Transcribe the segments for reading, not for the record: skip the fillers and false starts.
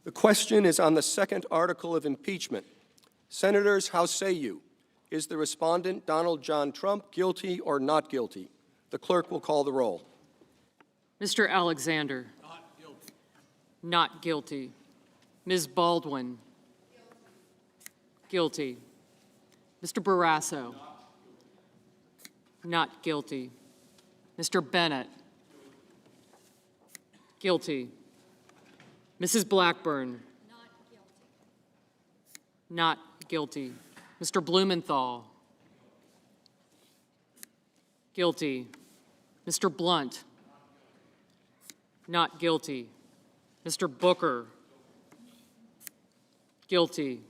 The question is on the second article of impeachment. Senators, how say you? Is the respondent, Donald John Trump, guilty or not guilty? The clerk will call the roll. Mr. Alexander. Not guilty. Not guilty. Ms. Baldwin. Guilty. Mr. Barrasso. Not guilty. Mr. Bennett. Guilty. Mrs. Blackburn. Not guilty. Mr. Blumenthal. Guilty. Mr. Blunt. Not guilty. Mr. Booker. Guilty.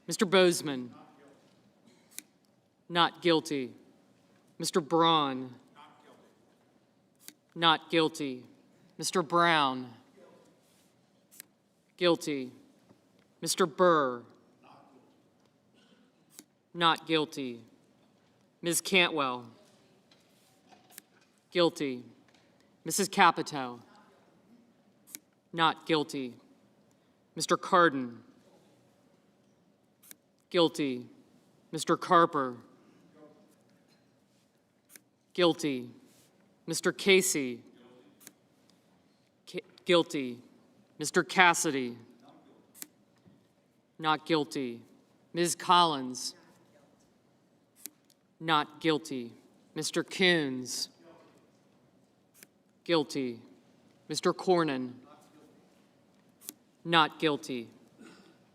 Mr. Bozeman. Not guilty. Mr. Braun. Not guilty. Mr. Brown. Guilty. Mr. Burr. Not guilty. Ms. Cantwell. Guilty. Mrs. Capito. Not guilty. Mr. Cardin. Guilty. Mr. Carper. Guilty. Mr. Casey. Guilty. Mr. Cassidy. Not guilty. Ms. Collins. Not guilty. Mr. Coons. Guilty. Mr. Cornyn. Not guilty.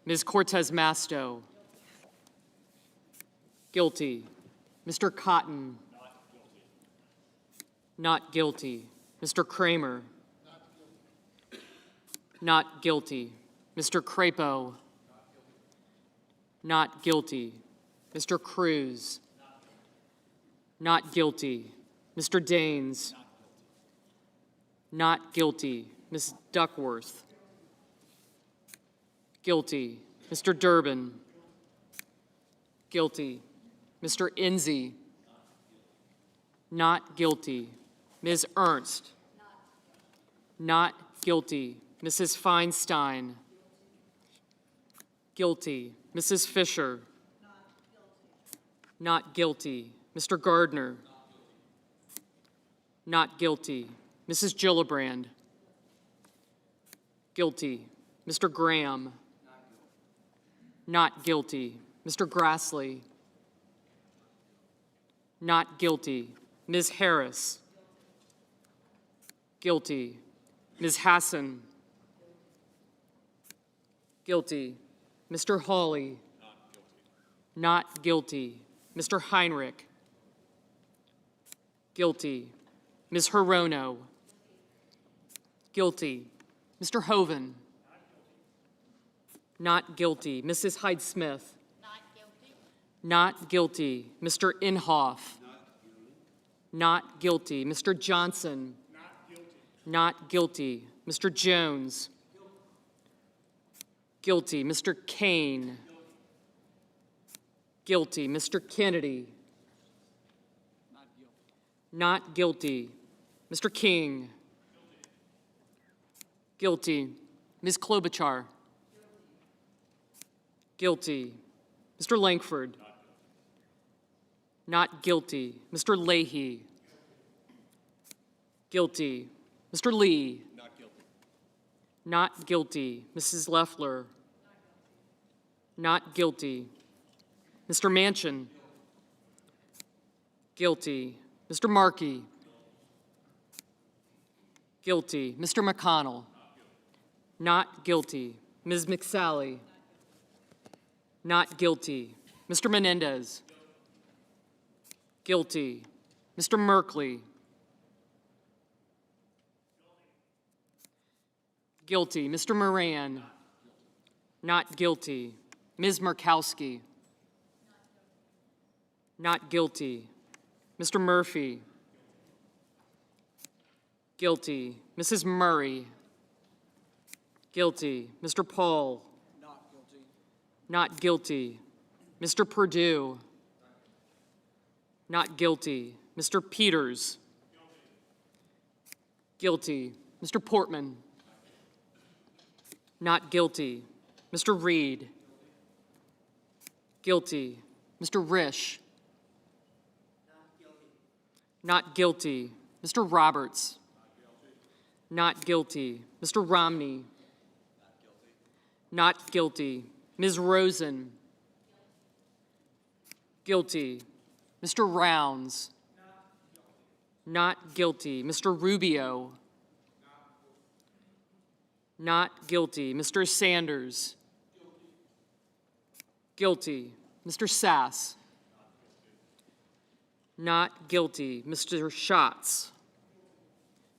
Ms. Cortez Masto. Guilty. Mr. Cotton. Not guilty. Mr. Kramer. Not guilty. Mr. Crapo. Not guilty. Mr. Cruz. Not guilty. Mr. Daines. Not guilty. Ms. Duckworth. Guilty. Mr. Durbin. Guilty. Mr. Enzi. Not guilty. Ms. Ernst. Not guilty. Mrs. Feinstein. Guilty. Mrs. Fisher. Not guilty. Mr. Gardner. Not guilty. Mrs. Gillibrand. Guilty. Mr. Graham. Not guilty. Mr. Grassley. Not guilty. Ms. Harris. Guilty. Ms. Hassan. Guilty. Mr. Hawley. Not guilty. Mr. Heinrich. Guilty. Ms. Hirono. Guilty. Mr. Hoven. Not guilty. Mrs. Hyde-Smith. Not guilty. Mr. Inhofe. Not guilty. Mr. Johnson. Not guilty. Mr. Jones. Guilty. Mr. Kane. Guilty. Mr. Kennedy. Not guilty. Mr. King. Guilty. Ms. Klobuchar. Guilty. Mr. Langford. Not guilty. Mr. Leahy. Guilty. Mr. Lee. Not guilty. Not guilty. Mrs. Loeffler. Not guilty. Mr. Manchin. Guilty. Mr. Markey. Guilty. Mr. McConnell. Not guilty. Ms. McSally. Not guilty. Mr. Menendez. Guilty. Mr. Merkley. Guilty. Mr. Moran. Not guilty. Ms. Murkowski. Not guilty. Mr. Murphy. Guilty. Mrs. Murray. Guilty. Mr. Paul. Not guilty. Not guilty. Mr. Perdue. Not guilty. Mr. Peters. Guilty. Mr. Portman. Not guilty. Mr. Reed. Guilty. Mr. Risch. Not guilty. Mr. Roberts. Not guilty. Mr. Romney. Not guilty. Ms. Rosen. Guilty. Mr. Rounds. Not guilty. Mr. Rubio. Not guilty. Mr. Sanders. Guilty. Mr. Sass. Not guilty. Mr. Schatz.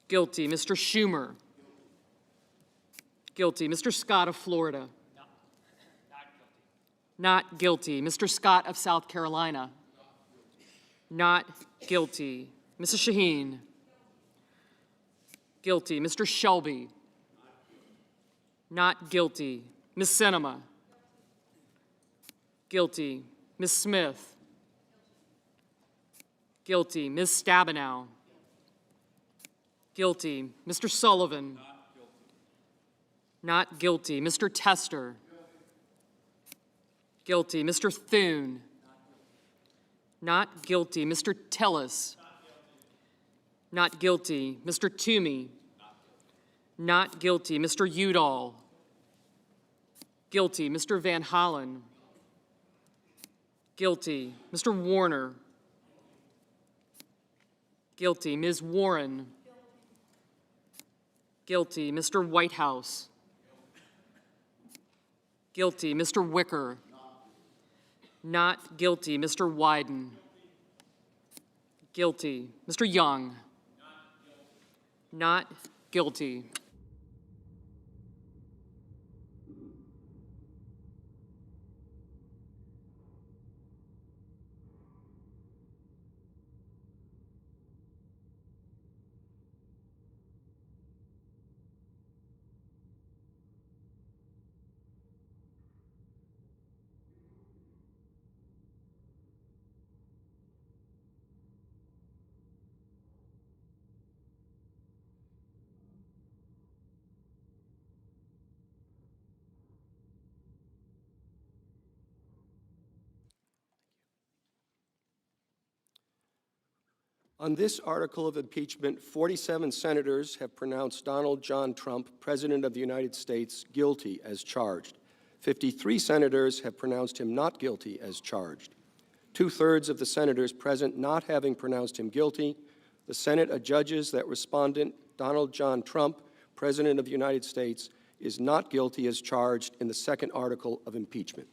Guilty. Mr. Schumer. Guilty. Mr. Scott of Florida. Not guilty. Mr. Scott of South Carolina. Not guilty. Mrs. Shaheen. Guilty. Mr. Shelby. Not guilty. Ms. Sinema. Guilty. Ms. Smith. Guilty. Ms. Stabenow. Guilty. Mr. Sullivan. Not guilty. Mr. Tester. Guilty. Mr. Thune. Not guilty. Mr. Tillis. Not guilty. Mr. Toomey. Not guilty. Mr. Udall. Guilty. Mr. Van Hollen. Guilty. Mr. Warner. Guilty. Ms. Warren. Guilty. Mr. Whitehouse. Guilty. Mr. Wicker. Not guilty. Mr. Wyden. Guilty. Mr. Young. Not guilty. On this article of impeachment, 47 senators have pronounced Donald John Trump, President of the United States, guilty as charged. 53 senators have pronounced him not guilty as charged. 2/3 of the senators present not having pronounced him guilty, the Senate adjudges that respondent Donald John Trump, President of the United States, is not guilty as charged in the second article of impeachment.